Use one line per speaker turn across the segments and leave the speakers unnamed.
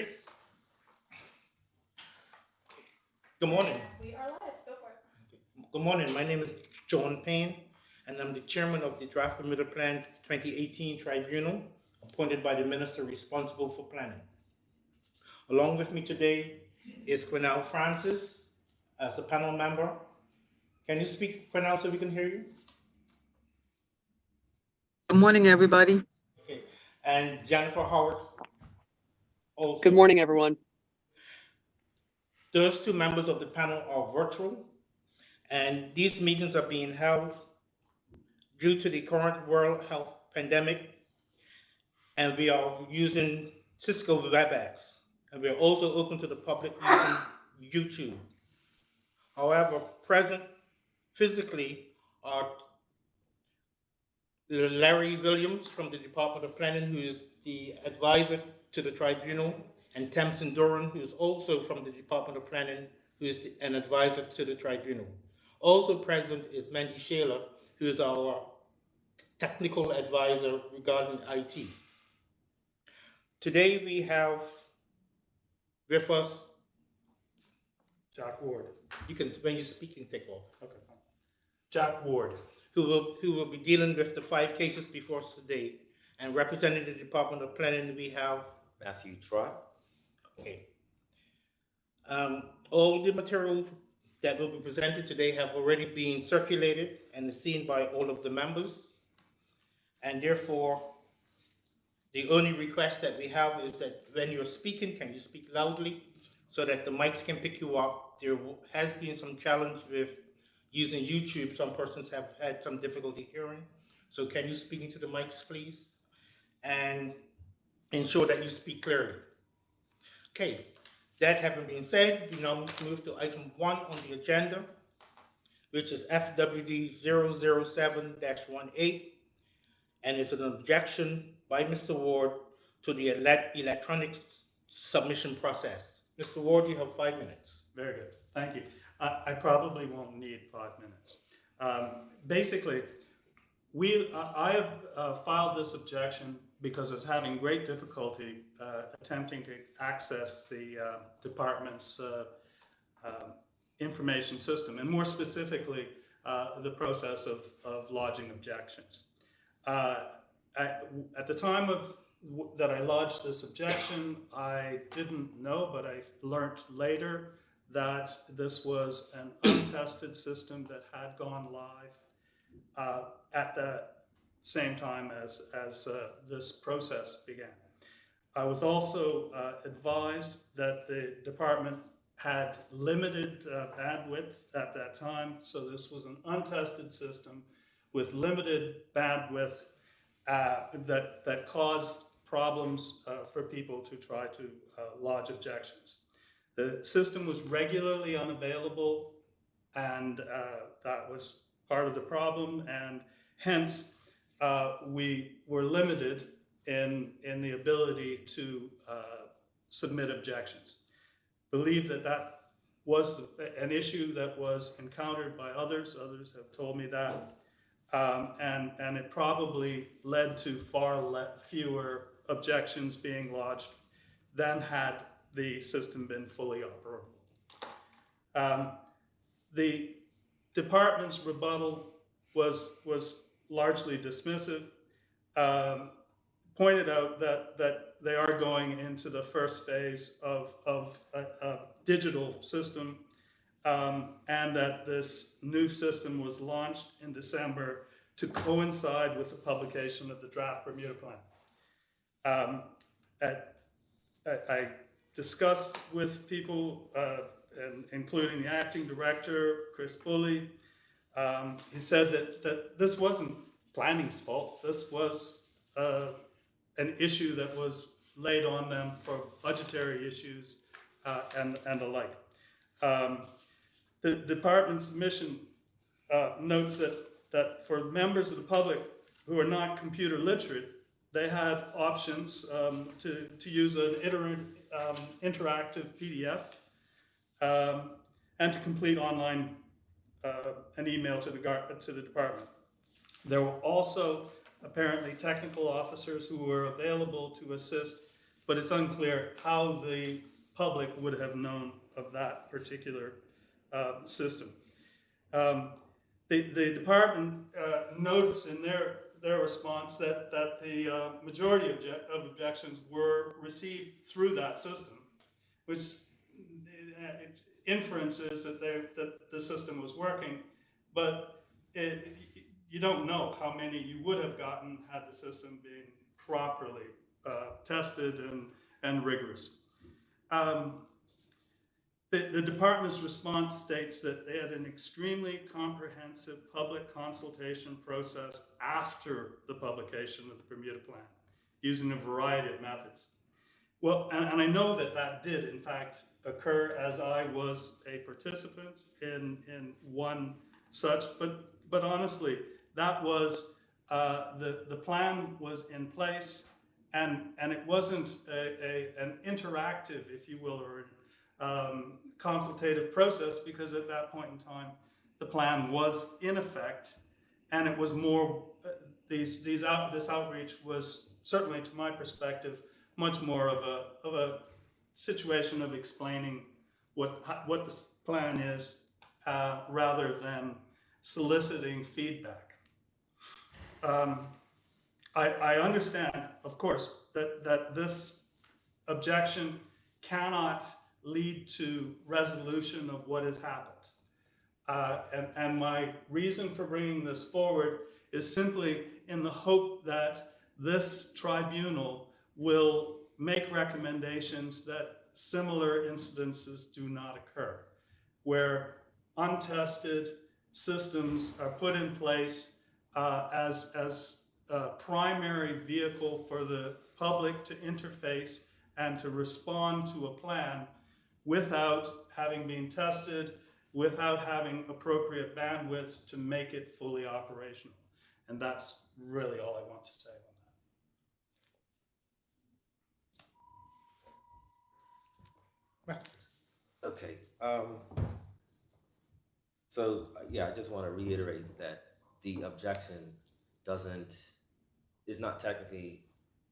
Ready? Good morning.
We are live. Go for it.
Good morning. My name is John Payne, and I'm the chairman of the Draft Permitted Plan 2018 Tribunal, appointed by the minister responsible for planning. Along with me today is Quinell Francis as the panel member. Can you speak, Quinell, so we can hear you?
Good morning, everybody.
Okay. And Jennifer Howard also.
Good morning, everyone.
Those two members of the panel are virtual, and these meetings are being held due to the current world health pandemic, and we are using Cisco WebEx, and we are also open to the public using YouTube. However, present physically are Larry Williams from the Department of Planning, who is the advisor to the tribunal, and Tamsin Doran, who is also from the Department of Planning, who is an advisor to the tribunal. Also present is Mandy Shaler, who is our technical advisor regarding IT. Today we have with us
Jack Ward.
You can, when you speak, you can take off.
Okay. Jack Ward.
Who will be dealing with the 5 cases before us today. And representing the Department of Planning, we have
Matthew Trott.
Okay. All the material that will be presented today have already been circulated and is seen by all of the members. And therefore, the only request that we have is that when you're speaking, can you speak loudly so that the mics can pick you up? There has been some challenge with using YouTube. Some persons have had some difficulty hearing. So can you speak into the mics, please? And ensure that you speak clearly. Okay, that having been said, we now move to item 1 on the agenda, which is FWD 007-18, and it's an objection by Mr. Ward to the electronic submission process. Mr. Ward, you have 5 minutes.
Very good. Thank you. I probably won't need 5 minutes. Basically, I have filed this objection because I was having great difficulty attempting to access the department's information system, and more specifically, the process of lodging objections. At the time that I lodged this objection, I didn't know, but I learned later that this was an untested system that had gone live at the same time as this process began. I was also advised that the department had limited bandwidth at that time, so this was an untested system with limited bandwidth that caused problems for people to try to lodge objections. The system was regularly unavailable, and that was part of the problem, and hence we were limited in the ability to submit objections. Believe that was an issue that was encountered by others. Others have told me that, and it probably led to far fewer objections being lodged than had the system been fully operable. The department's rebuttal was largely dismissive, pointed out that they are going into the first phase of a digital system, and that this new system was launched in December to coincide with the publication of the draft Bermuda Plan. I discussed with people, including the acting director, Chris Pulley. He said that this wasn't planning's fault. This was an issue that was laid on them for budgetary issues and the like. The department's submission notes that for members of the public who are not computer literate, they had options to use an interactive PDF and to complete online an email to the department. There were also apparently technical officers who were available to assist but it's unclear how the public would have known of that particular system. The department notes in their response that the majority of objections were received through that system, which its inference is that the system was working, but you don't know how many you would have gotten had the system been properly tested and rigorous. The department's response states that they had an extremely comprehensive public consultation process after the publication of the Bermuda Plan, using a variety of methods. Well, and I know that that did, in fact, occur as I was a participant in one such, but honestly, that was, the plan was in place, and it wasn't an interactive, if you will, or consultative process, because at that point in time, the plan was in effect, and it was more, this outreach was, certainly to my perspective, much more of a situation of explaining what the plan is, rather than soliciting feedback. I understand, of course, that this objection cannot lead to resolution of what has happened. And my reason for bringing this forward is simply in the hope that this tribunal will make recommendations that similar incidences do not occur, where untested systems are put in place as a primary vehicle for the public to interface and to respond to a plan without having been tested, without having appropriate bandwidth to make it fully operational. And that's really all I want to say on that.
Okay. So yeah, I just want to reiterate that the objection is not technically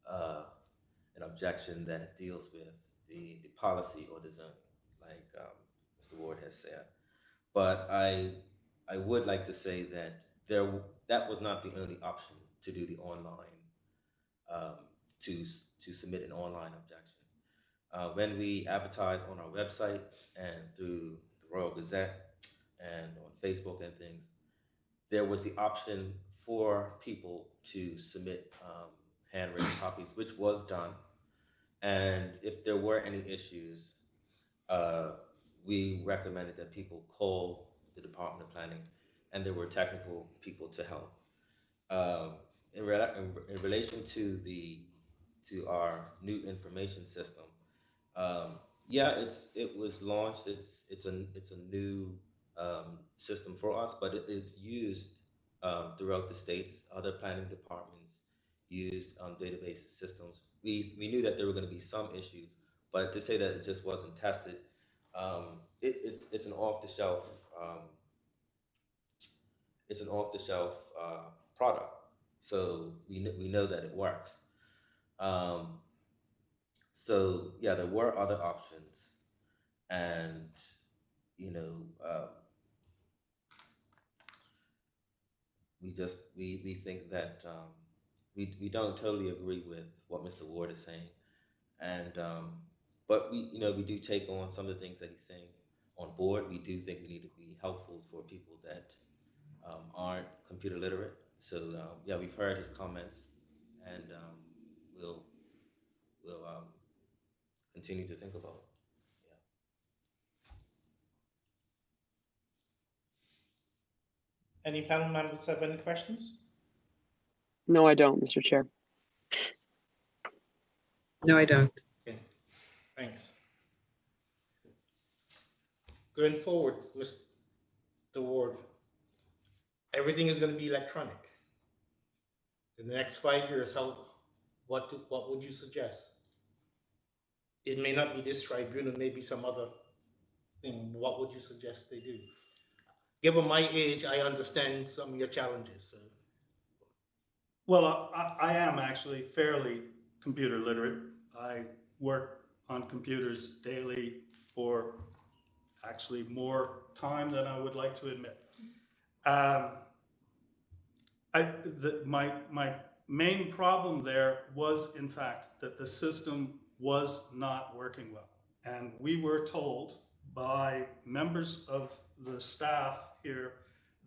an objection that deals with the policy or the zone, like Mr. Ward has said. But I would like to say that that was not the only option to do the online um, to submit an online objection. When we advertised on our website and through the Royal Gazette and on Facebook and things, there was the option for people to submit handwritten copies, which was done. And if there were any issues, we recommended that people call the Department of Planning, and there were technical people to help. In relation to our new information system, yeah, it was launched. It's a new system for us, but it is used throughout the states. Other planning departments used database systems. We knew that there were going to be some issues, but to say that it just wasn't tested, it's an off the shelf product, so we know that it works. Um, so yeah, there were other options, and you know, we think that we don't totally agree with what Mr. Ward is saying, and but we do take on some of the things that he's saying on board. We do think we need to be helpful for people that aren't computer literate. So yeah, we've heard his comments, and we'll continue to think about it.
Any panel members have any questions?
No, I don't, Mr. Chair.
No, I don't.
Okay, thanks. Going forward, Mr. Ward, everything is going to be electronic. In the next 5 years, what would you suggest? It may not be this tribunal, maybe some other thing. What would you suggest they do? Given my age, I understand some of your challenges. So.
Well, I am actually fairly computer literate. I work on computers daily for actually more time than I would like to admit. My main problem there was, in fact, that the system was not working well. And we were told by members of the staff here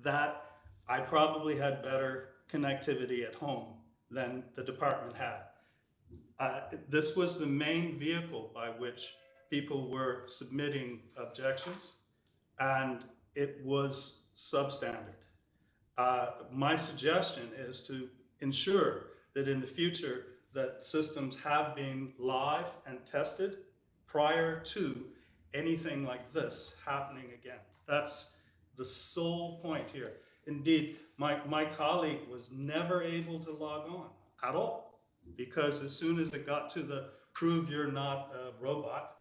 that I probably had better connectivity at home than the department had. This was the main vehicle by which people were submitting objections, and it was substandard. My suggestion is to ensure that in the future that systems have been live and tested prior to anything like this happening again. That's the sole point here. Indeed, my colleague was never able to log on at all, because as soon as it got to the prove you're not a robot,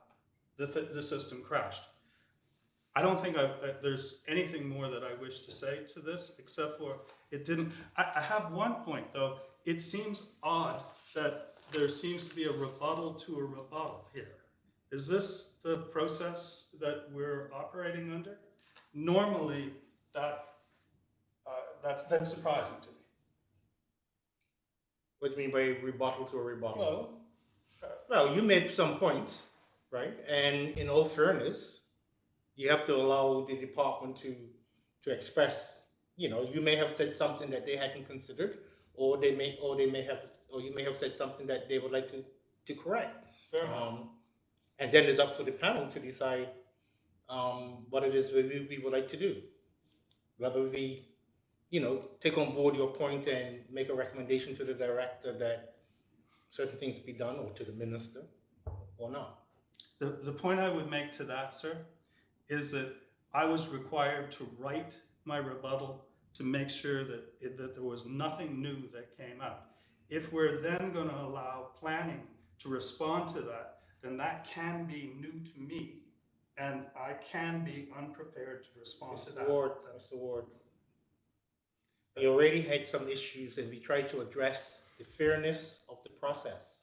the system crashed. I don't think there's anything more that I wish to say to this, except for it didn't. I have one point, though. It seems odd that there seems to be a rebuttal to a rebuttal here. Is this the process that we're operating under? Normally, that's surprising to me.
What do you mean by rebuttal to a rebuttal?
Well,
Well, you made some points, right? And in all fairness, you have to allow the department to express. You may have said something that they hadn't considered, or you may have said something that they would like to correct.
fair enough.
And then it's up for the panel to decide what it is we would like to do. Whether we, take on board your point and make a recommendation to the director that certain things be done, or to the minister, or not.
The point I would make to that, sir, is that I was required to write my rebuttal to make sure that there was nothing new that came out. If we're then going to allow planning to respond to that, then that can be new to me, and I can be unprepared to respond to that.
Mr. Ward, we already had some issues, and we tried to address the fairness of the process.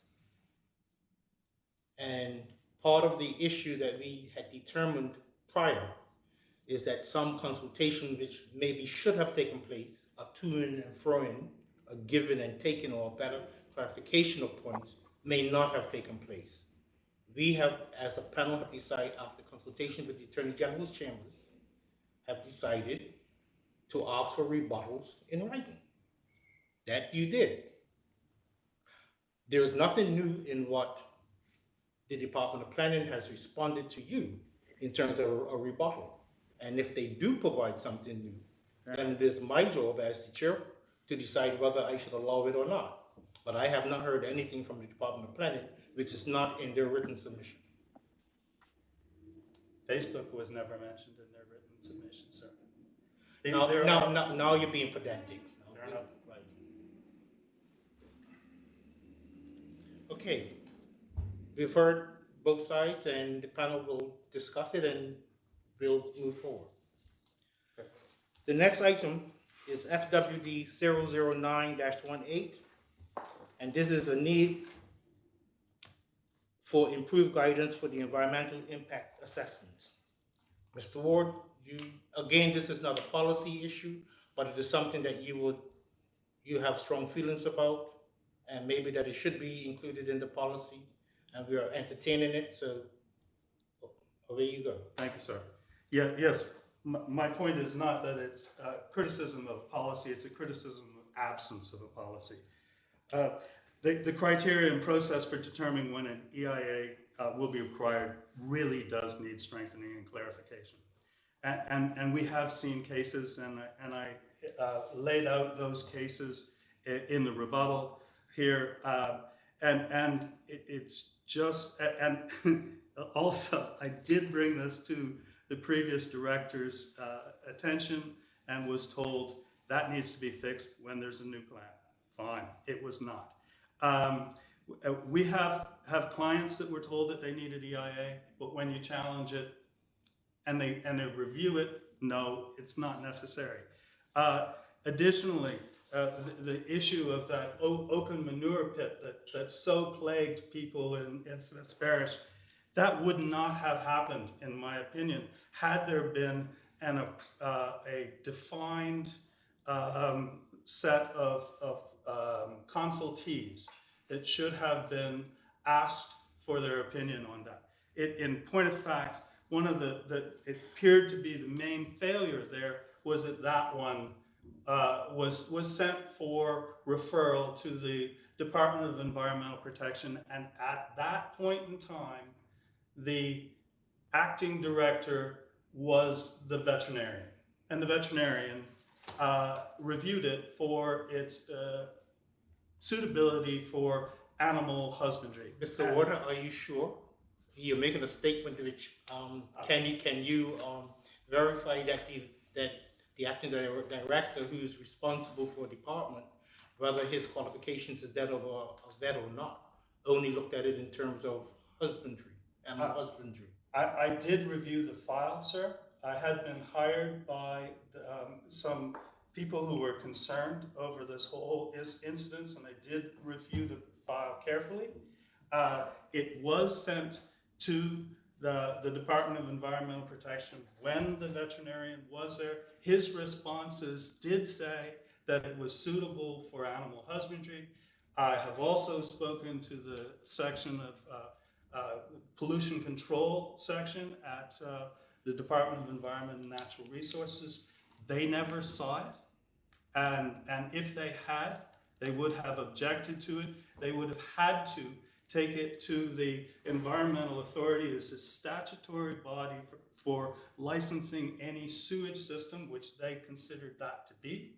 And part of the issue that we had determined prior is that some consultation which maybe should have taken place, a to-in and fro-in, a given and taken, or a better clarification of points, may not have taken place. We have, as a panel, have decided, after consultation with the Attorney General's chambers, have decided to ask for rebuttals in writing. That you did. There is nothing new in what the Department of Planning has responded to you in terms of a rebuttal. And if they do provide something new, then it is my job as the chair to decide whether I should allow it or not. But I have not heard anything from the Department of Planning which is not in their written submission.
Facebook was never mentioned in their written submission, sir.
Now you're being pedantic.
Fair enough.
Right. Okay. We've heard both sides, and the panel will discuss it, and we'll move forward. The next item is FWD 009-18, and this is a need for improved guidance for the environmental impact assessments. Mr. Ward, again, this is not a policy issue, but it is something that you have strong feelings about, and maybe that it should be included in the policy, and we are entertaining it, so away you go.
Thank you, sir. Yes, my point is not that it's a criticism of policy, it's a criticism of absence of a policy. The criteria and process for determining when an EIA will be required really does need strengthening and clarification. And we have seen cases, and I laid out those cases in the rebuttal here, and it's just, and also I did bring this to the previous director's attention and was told that needs to be fixed when there's a new plan. Fine, it was not. We have clients that were told that they needed EIA, but when you challenge it and they review it, no, it's not necessary. Additionally, the issue of that open manure pit that so plagued people in this parish, that would not have happened, in my opinion, had there been a defined set of consultees that should have been asked for their opinion on that. In point of fact, one of it appeared to be the main failure there was that one was sent for referral to the Department of Environmental Protection, and at that point in time, the acting director was the veterinarian, and the veterinarian reviewed it for its suitability for animal husbandry.
Mr. Warner, are you sure? You're making a statement which, can you verify that the acting director who is responsible for a department, whether his qualifications is that of a vet or not, only looked at it in terms of husbandry, animal husbandry?
I did review the file, sir. I had been hired by some people who were concerned over this whole incident, and I did review the file carefully. It was sent to the Department of Environmental Protection when the veterinarian was there. His responses did say that it was suitable for animal husbandry. I have also spoken to the section of pollution control section at the Department of Environment and Natural Resources. They never saw it, and if they had, they would have objected to it. They would have had to take it to the environmental authority as a statutory body for licensing any sewage system, which they considered that to be.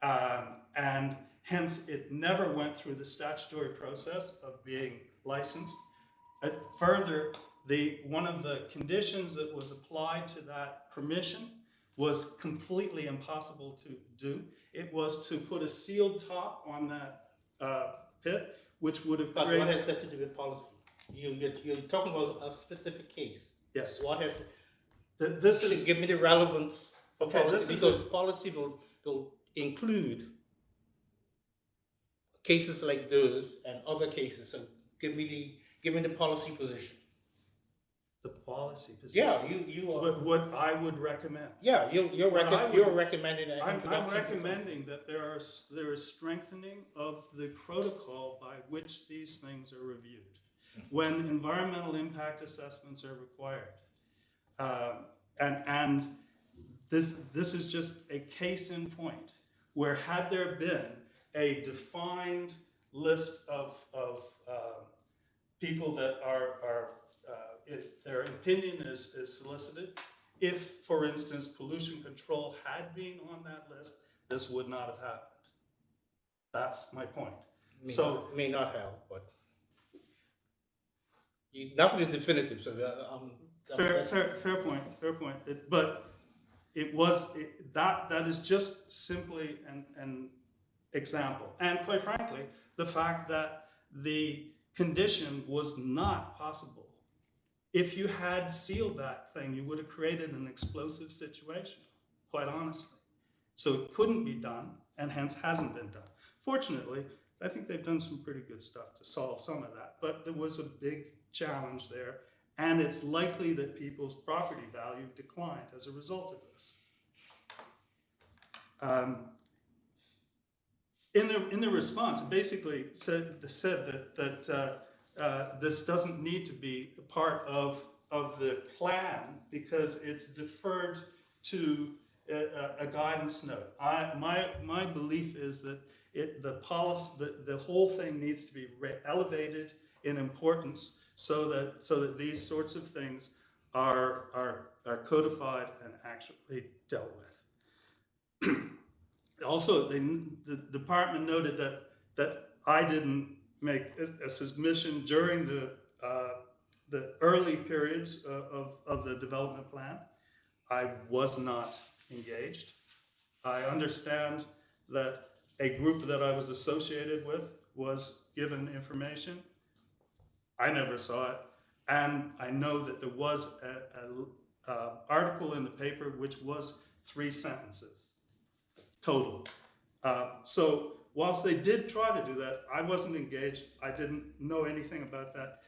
And hence, it never went through the statutory process of being licensed. Further, one of the conditions that was applied to that permission was completely impossible to do. It was to put a sealed top on that pit, which would have created...
But what has that to do with policy? You're talking about a specific case.
Yes.
What has...
This is...
Give me the relevance for
Okay,
policy, because policy will include cases like those and other cases. So give me the policy position.
The policy position.
Yeah, you are.
What I would recommend.
Yeah, you're recommending that.
I'm recommending that there is strengthening of the protocol by which these things are reviewed when environmental impact assessments are required. And this is just a case in point where had there been a defined list of people that their opinion is solicited. If, for instance, pollution control had been on that list, this would not have happened. That's my point.
May not have, but nothing is definitive. So
fair point. But that is just simply an example, and quite frankly, the fact that the condition was not possible. If you had sealed that thing, you would have created an explosive situation, quite honestly. So it couldn't be done, and hence hasn't been done. Fortunately, I think they've done some pretty good stuff to solve some of that, but there was a big challenge there, and it's likely that people's property value declined as a result of this. In the response, it basically said that this doesn't need to be a part of the plan because it's deferred to a guidance note. My belief is that the whole thing needs to be elevated in importance so that these sorts of things are codified and actually dealt with. Also, the department noted that I didn't make a submission during the early periods of the development plan. I was not engaged. I understand that a group that I was associated with was given information. I never saw it, and I know that there was an article in the paper which was 3 sentences total. So whilst they did try to do that, I wasn't engaged. I didn't know anything about that.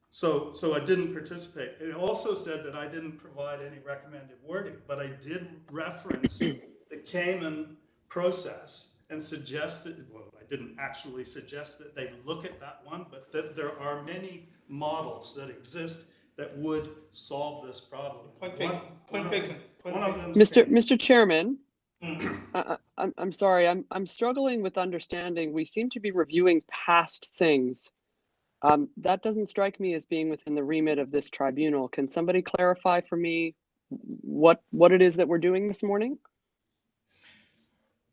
So I didn't participate. It also said that I didn't provide any recommended wording, but I did reference the Cayman process and suggested, well, I didn't actually suggest that they look at that one, but that there are many models that exist that would solve this problem.
Point taken. Point taken. Point
One of
taken.
them's Cayman.
Mr. Chairman,
Mhm.
I'm sorry, I'm struggling with understanding. We seem to be reviewing past things. That doesn't strike me as being within the remit of this tribunal. Can somebody clarify for me what it is that we're doing this morning?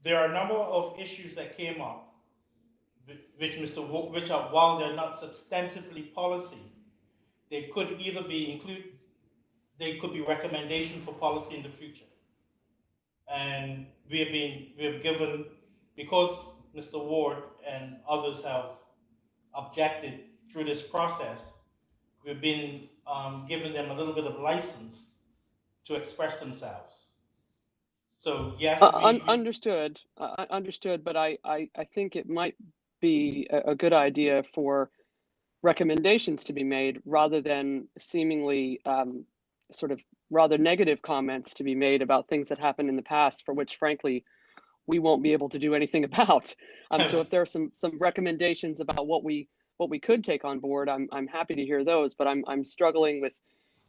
There are a number of issues that came up, which are, while they're not substantively policy, they could either be they could be recommendation for policy in the future. And we have given, because Mr. Ward and others have objected through this process, we've been giving them a little bit of license to express themselves. So yes,
Understood, understood, but I think it might be a good idea for recommendations to be made rather than seemingly sort of rather negative comments to be made about things that happened in the past for which frankly we won't be able to do anything about. So if there are some recommendations about what we could take on board, I'm happy to hear those, but I'm struggling with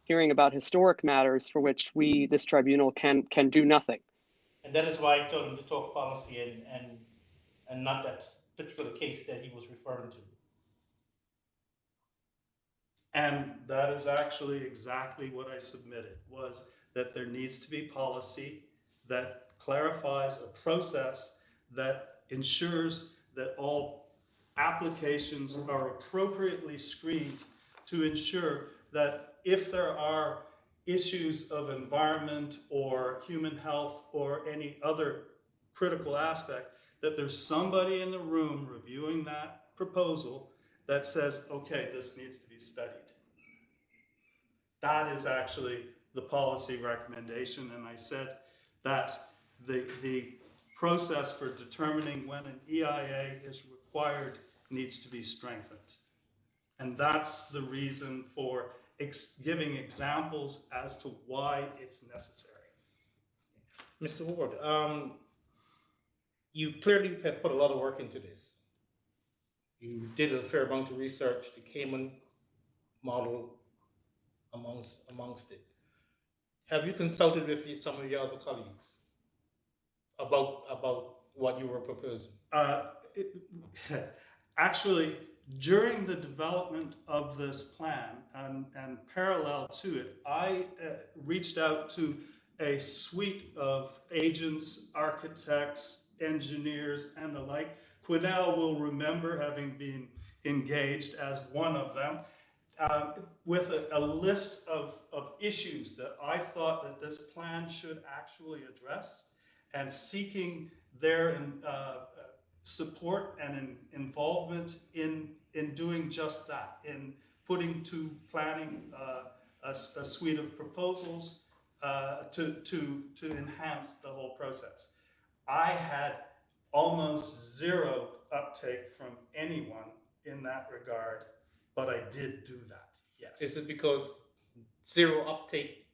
hearing about historic matters for which this tribunal can do nothing.
and that is why I told him to talk policy and not that particular case that he was referring to.
And that is actually exactly what I submitted, was that there needs to be policy that clarifies a process that ensures that all applications are appropriately screened to ensure that if there are issues of environment or human health or any other critical aspect, that there's somebody in the room reviewing that proposal that says, okay, this needs to be studied. That is actually the policy recommendation, and I said that the process for determining when an EIA is required needs to be strengthened. And that's the reason for giving examples as to why it's necessary.
Mr. Ward, you clearly have put a lot of work into this. You did a fair amount of research, the Cayman model amongst it. Have you consulted with some of your other colleagues about what you were proposing?
Actually, during the development of this plan and parallel to it, I reached out to a suite of agents, architects, engineers, and the like. Quinnell will remember having been engaged as one of them, with a list of issues that I thought that this plan should actually address, and seeking their support and involvement in doing just that, in putting to planning a suite of proposals to enhance the whole process. I had almost zero uptake from anyone in that regard, but I did do that, yes.
Is it because zero uptake,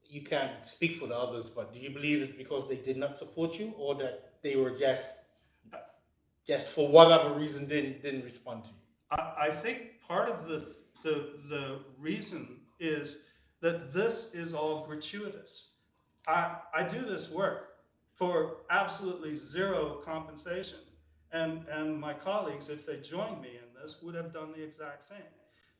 you can't speak for the others, but do you believe it's because they did not support you, or that they were just for whatever reason didn't respond to you?
I think part of the reason is that this is all gratuitous. I do this work for absolutely zero compensation. And my colleagues, if they joined me in this, would have done the exact same.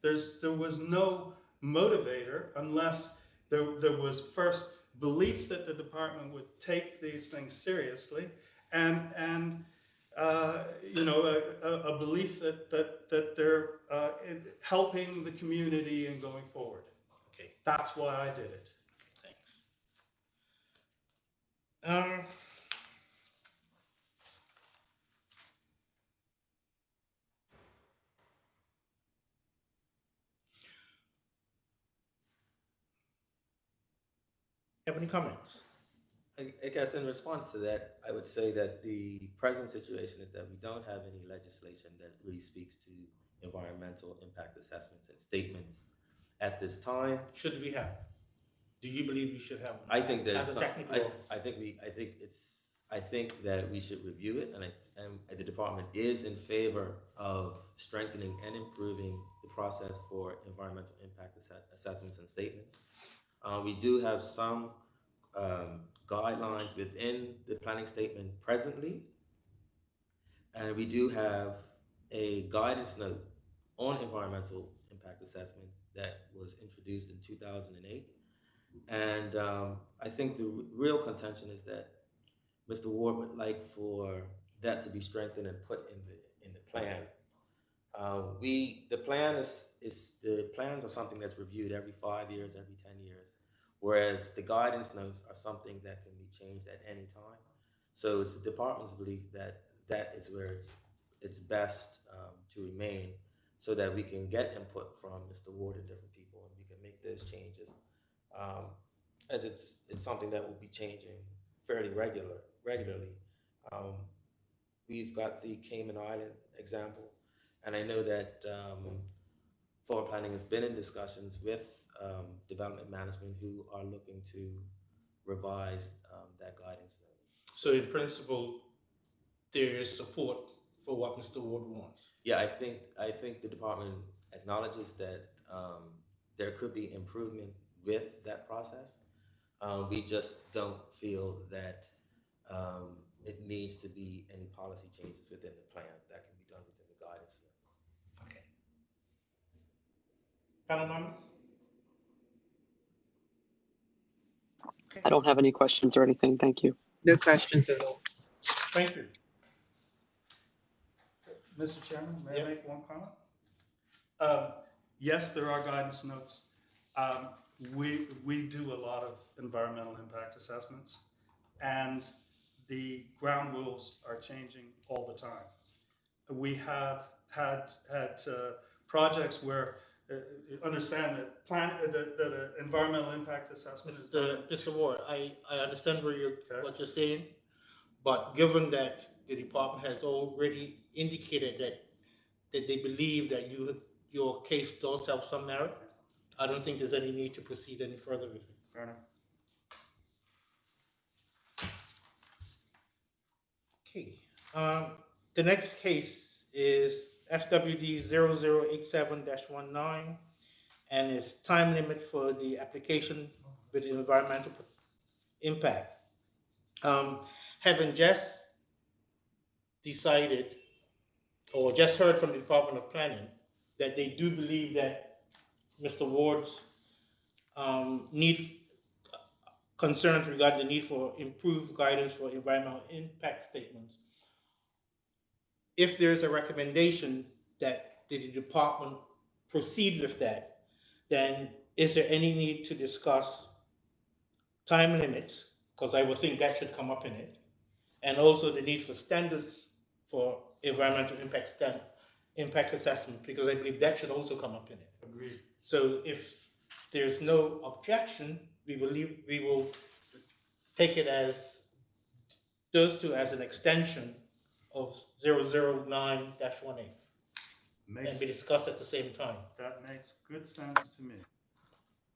There was no motivator unless there was first belief that the department would take these things seriously, and you know, a belief that they're helping the community and going forward.
Okay,
That's why I did it.
thanks. Have any comments?
I guess in response to that, I would say that the present situation is that we don't have any legislation that really speaks to environmental impact assessments and statements at this time.
Should we have? Do you believe we should have one
I think there's
as a
some,
technical officer?
I think that we should review it, and the department is in favor of strengthening and improving the process for environmental impact assessments and statements. We do have some guidelines within the planning statement presently, and we do have a guidance note on environmental impact assessments that was introduced in 2008. And I think the real contention is that Mr. Ward would like for that to be strengthened and put in the plan. The plan is the plans are something that's reviewed every 5 years, every 10 years, whereas the guidance notes are something that can be changed at any time. So it's the department's belief that that is where it's best to remain, so that we can get input from Mr. Ward and different people, and we can make those changes. Um, as it's something that will be changing fairly regularly. Um, we've got the Cayman Island example, and I know that forward planning has been in discussions with development management who are looking to revise that guidance note.
So in principle, there is support for what Mr. Ward wants.
Yeah, I think the department acknowledges that there could be improvement with that process. We just don't feel that it needs to be any policy changes within the plan. That can be done within the guidance.
Okay. Panel members?
I don't have any questions or anything. Thank you.
No questions at all.
Thank you.
Mr. Chairman, may
Yeah.
I make one comment? Yes, there are guidance notes. We do a lot of environmental impact assessments, and the ground rules are changing all the time. We have had projects where understand that that environmental impact assessment is done.
Mr. Ward, I understand
Okay.
what you're saying, but given that the department has already indicated that they believe that your case does have some merit, I don't think there's any need to proceed any further with it.
Fair enough.
Okay. The next case is FWD 0087-19, and it's time limit for the application with environmental impact. Having just decided or just heard from the Department of Planning that they do believe that Mr. Ward's concerns regarding the need for improved guidance for environmental impact statements. If there's a recommendation that the department proceed with that, then is there any need to discuss time limits? Because I would think that should come up in it. And also the need for standards for environmental impact assessment, because I believe that should also come up in it.
Agreed.
So if there's no objection, we will take it as those two as an extension of 009-18 and be discussed at the same time.
That makes good sense to me.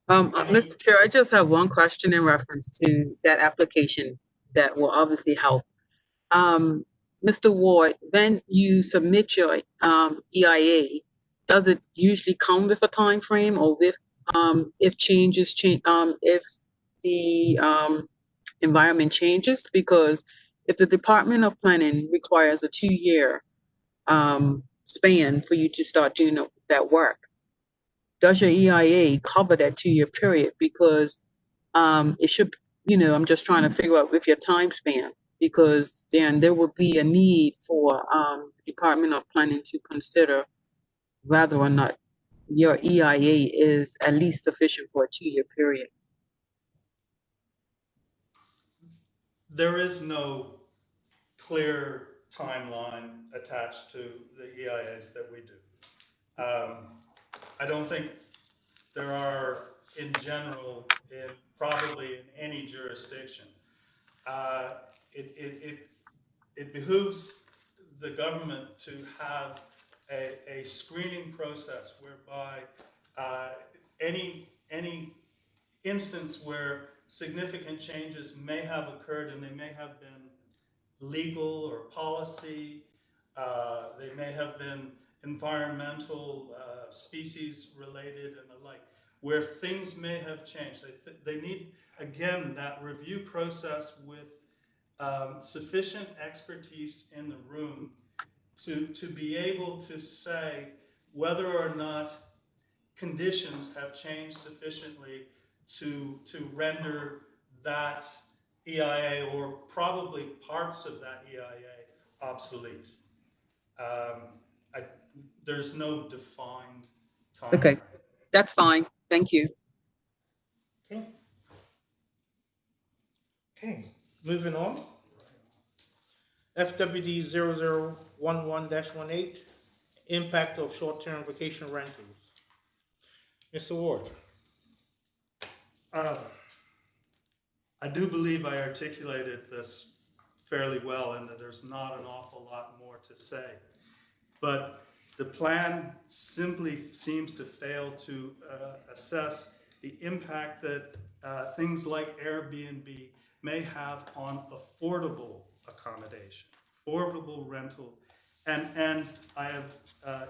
Mr. Chair, I just have one question in reference to that application that will obviously help. Mr. Ward, when you submit your EIA, does it usually come with a time frame, or with if changes change, if the environment changes? Because if the Department of Planning requires a 2-year span for you to start doing that work, does your EIA cover that 2-year period? Because it should, I'm just trying to figure out with your time span, because then there would be a need for the Department of Planning to consider whether or not your EIA is at least sufficient for a 2-year period.
There is no clear timeline attached to the EIAs that we do. I don't think there are, in general, probably in any jurisdiction. uh, it behooves the government to have a screening process whereby any instance where significant changes may have occurred, and they may have been legal or policy, they may have been environmental, species related and the like, where things may have changed. They need, again, that review process with sufficient expertise in the room to be able to say whether or not conditions have changed sufficiently to render that EIA, or probably parts of that EIA, obsolete. I, there's no defined time.
Okay, that's fine. Thank you.
Okay. Okay, moving on. FWD 0011-18, impact of short-term vacation rentals. Mr. Ward.
I do believe I articulated this fairly well, and that there's not an awful lot more to say. But the plan simply seems to fail to assess the impact that things like Airbnb may have on affordable accommodation, affordable rental. And I have,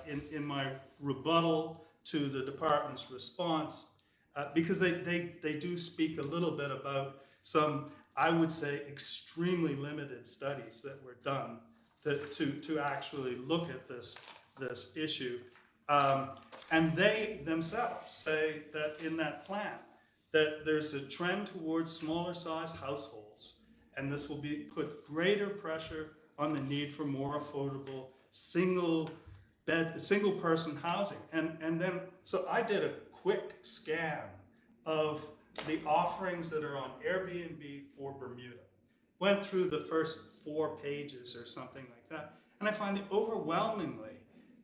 in my rebuttal to the department's response, because they do speak a little bit about some, I would say, extremely limited studies that were done to actually look at this issue. And they themselves say that in that plan, that there's a trend towards smaller sized households, and this will put greater pressure on the need for more affordable single person housing. And then, so I did a quick scan of the offerings that are on Airbnb for Bermuda. Went through the first 4 pages or something like that, and I find that overwhelmingly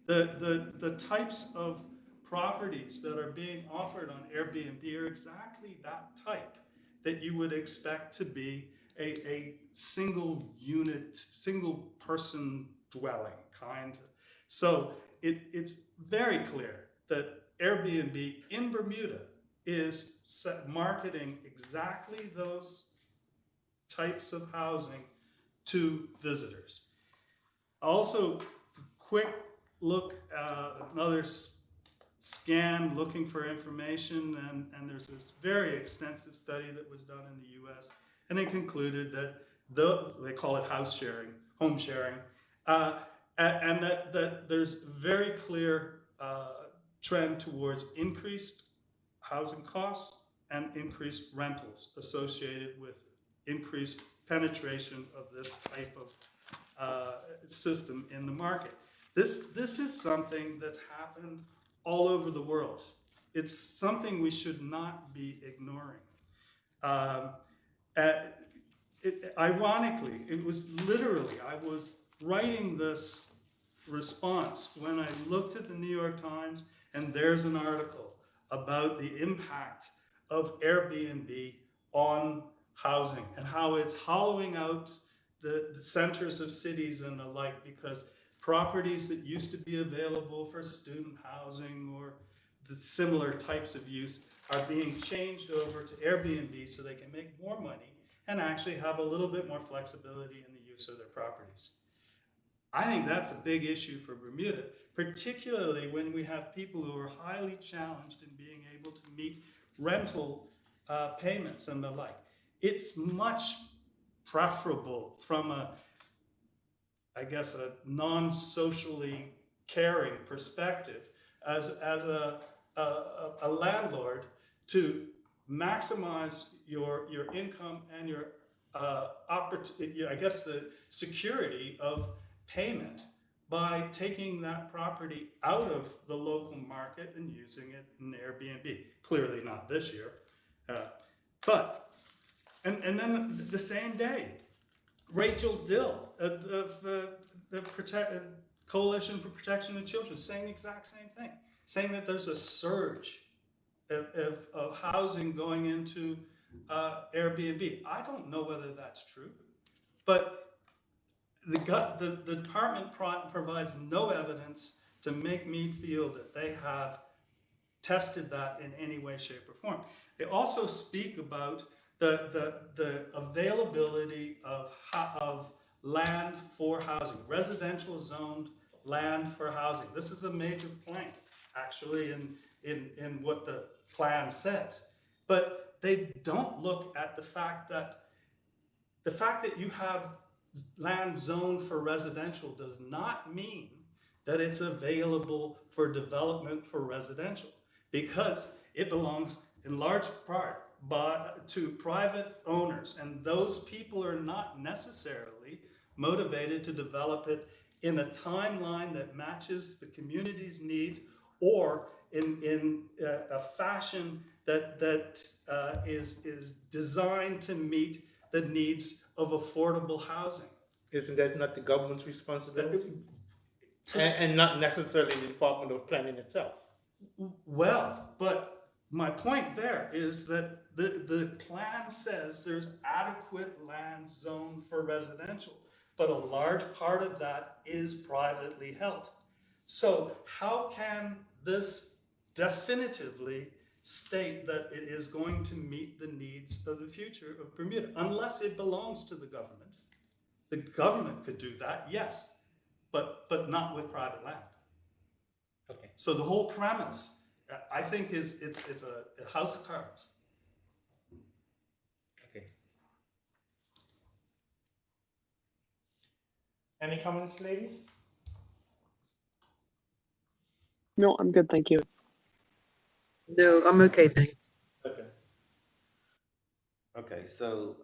the types of properties that are being offered on Airbnb are exactly that type that you would expect to be a single unit, single person dwelling kind. So it's very clear that Airbnb in Bermuda is marketing exactly those types of housing to visitors. Also, quick look, another scan looking for information, and there's this very extensive study that was done in the US, and it concluded that they call it house sharing, home sharing, and that there's very clear trend towards increased housing costs and increased rentals associated with increased penetration of this type of system in the market. This is something that's happened all over the world. It's something we should not be ignoring. Ironically, it was literally, I was writing this response when I looked at the New York Times, and there's an article about the impact of Airbnb on housing and how it's hollowing out the centers of cities and the like, because properties that used to be available for student housing or the similar types of use are being changed over to Airbnb so they can make more money and actually have a little bit more flexibility in the use of their properties. I think that's a big issue for Bermuda, particularly when we have people who are highly challenged in being able to meet rental payments and the like. It's much preferable from a non-socially caring perspective as a landlord to maximize your income and your the security of payment by taking that property out of the local market and using it in Airbnb. Clearly not this year, and then the same day, Rachel Dill of the Coalition for Protection of Children saying the exact same thing, saying that there's a surge of housing going into Airbnb. I don't know whether that's true, but the department provides no evidence to make me feel that they have tested that in any way, shape, or form. They also speak about the availability of land for housing, residential zoned land for housing. This is a major plank, actually, in what the plan says. But they don't look at the fact that you have land zoned for residential does not mean that it's available for development for residential, because it belongs in large part to private owners, and those people are not necessarily motivated to develop it in a timeline that matches the community's need, or in a fashion that is designed to meet the needs of affordable housing.
Isn't that not the government's responsibility? And not necessarily the Department of Planning itself.
Well, but my point there is that the plan says there's adequate land zoned for residential, but a large part of that is privately held. So how can this definitively state that it is going to meet the needs of the future of Bermuda, unless it belongs to the government? The government could do that, yes, but not with private land.
Okay.
So the whole premise, I think, is it's a house of cards.
Okay. Any comments, ladies?
No, I'm good, thank you.
No, I'm okay, thanks.
Okay.
Okay, so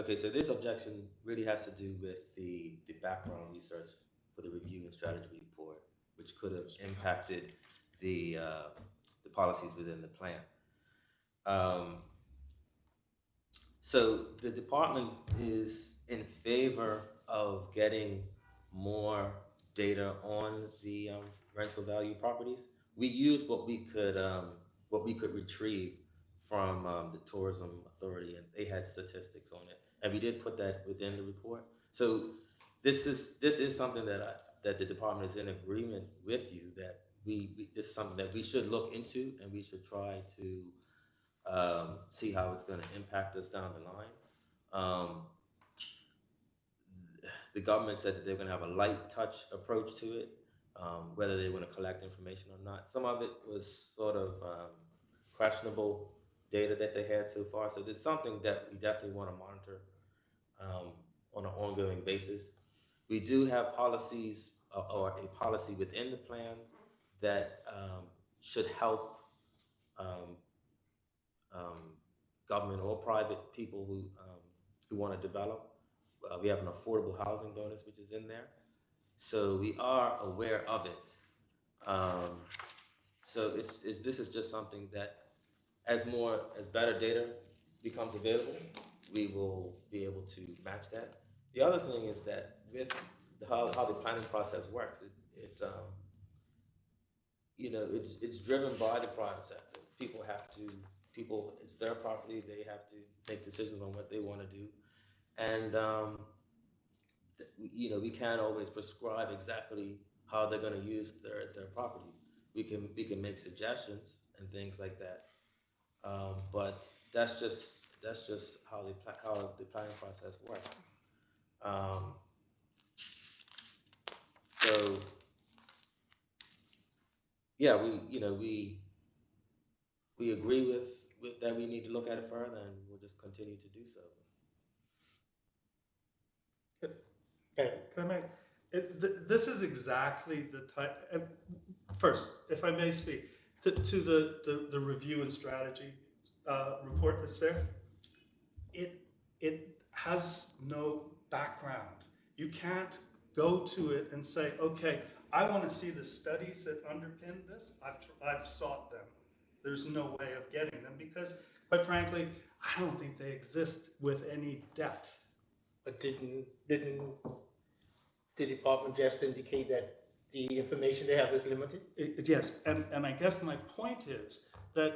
this objection really has to do with the background research for the review and strategy report, which could have impacted the policies within the plan. So the department is in favor of getting more data on the rental value properties. We used what we could retrieve from the tourism authority, and they had statistics on it, and we did put that within the report. So this is something that the department is in agreement with you that this is something that we should look into, and we should try to see how it's going to impact us down the line. The government said that they're going to have a light touch approach to it, whether they want to collect information or not. Some of it was sort of questionable data that they had so far. So there's something that we definitely want to monitor on an ongoing basis. We do have policies or a policy within the plan that should help government or private people who want to develop. We have an affordable housing bonus, which is in there. So we are aware of it. So this is just something that as better data becomes available, we will be able to match that. The other thing is that with how the planning process works, it's driven by the private sector. People, it's their property. They have to make decisions on what they want to do. And, we can't always prescribe exactly how they're going to use their property. We can make suggestions and things like that. But that's just how the planning process works. So yeah, we agree with that. We need to look at it further, and we'll just continue to do so.
Can I this is exactly the type. First, if I may speak to the review and strategy report that's there, it has no background. You can't go to it and say, okay, I want to see the studies that underpin this. I've sought them. There's no way of getting them because, quite frankly, I don't think they exist with any depth.
But didn't the department just indicate that the information they have is limited?
Yes, and I guess my point is that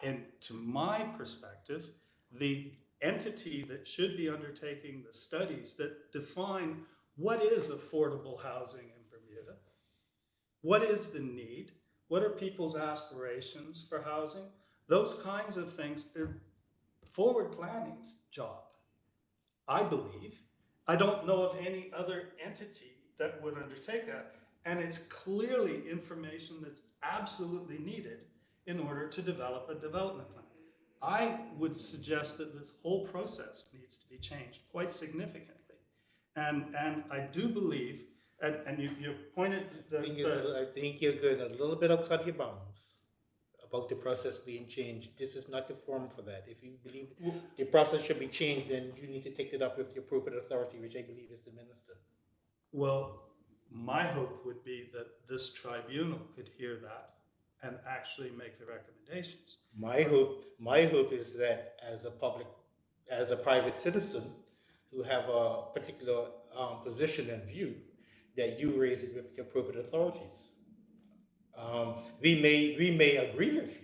And to my perspective, the entity that should be undertaking the studies that define what is affordable housing in Bermuda, what is the need, what are people's aspirations for housing, those kinds of things are forward planning's job, I believe. I don't know of any other entity that would undertake that. And it's clearly information that's absolutely needed in order to develop a development plan. I would suggest that this whole process needs to be changed quite significantly. And I do believe, and you pointed
I think you're going a little bit outside your bounds about the process being changed. This is not the forum for that. If you believe the process should be changed, then you need to take it up with the appropriate authority, which I believe is the minister.
well, my hope would be that this tribunal could hear that and actually make the recommendations.
My hope is that as a private citizen who have a particular position and view, that you raise it with the appropriate authorities. We may agree with you,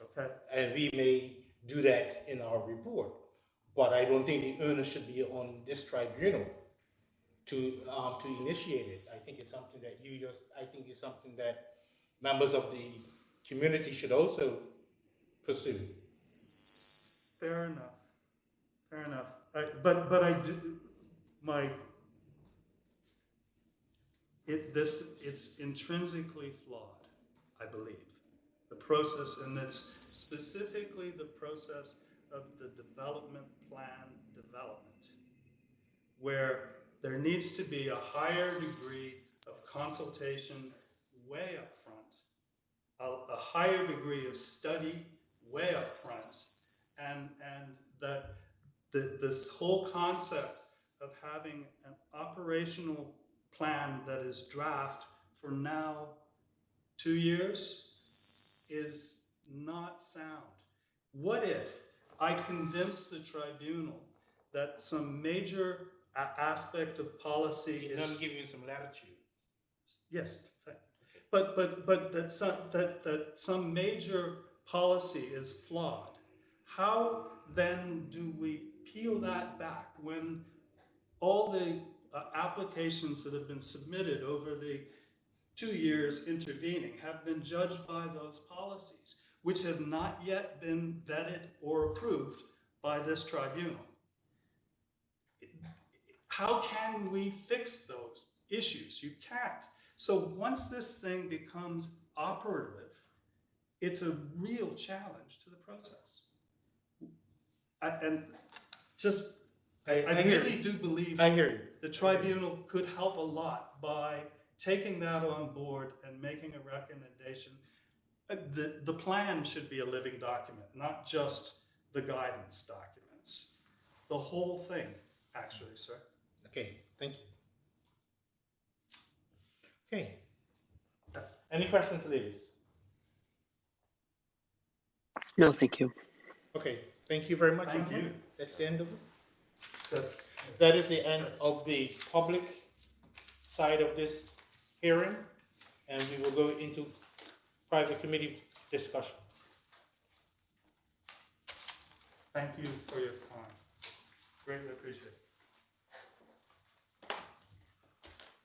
Okay?
and we may do that in our report, but I don't think the onus should be on this tribunal to initiate it. I think it's something that it's something that members of the community should also pursue.
Fair enough. Fair enough. But I do, it's intrinsically flawed, I believe. The process, and it's specifically the process of the development plan development, where there needs to be a higher degree of consultation way up front, a higher degree of study way up front, and that this whole concept of having an operational plan that is draft for now 2 years is not sound. What if I convince the tribunal that some major aspect of policy is...
I'm giving you some latitude.
Yes, but that some major policy is flawed. How then do we peel that back when all the applications that have been submitted over the 2 years intervening have been judged by those policies, which have not yet been vetted or approved by this tribunal? How can we fix those issues? You can't. So once this thing becomes operative, it's a real challenge to the process. And just, I really do believe
I hear you.
the tribunal could help a lot by taking that on board and making a recommendation. The plan should be a living document, not just the guidance documents. The whole thing, actually, sir.
Okay, thank you. Okay. Any questions, ladies?
No, thank you.
Okay, thank you very much.
Thank you.
That's the end of it. That is the end of the public side of this hearing, and we will go into private committee discussion.
Thank you for your time. Greatly appreciate it.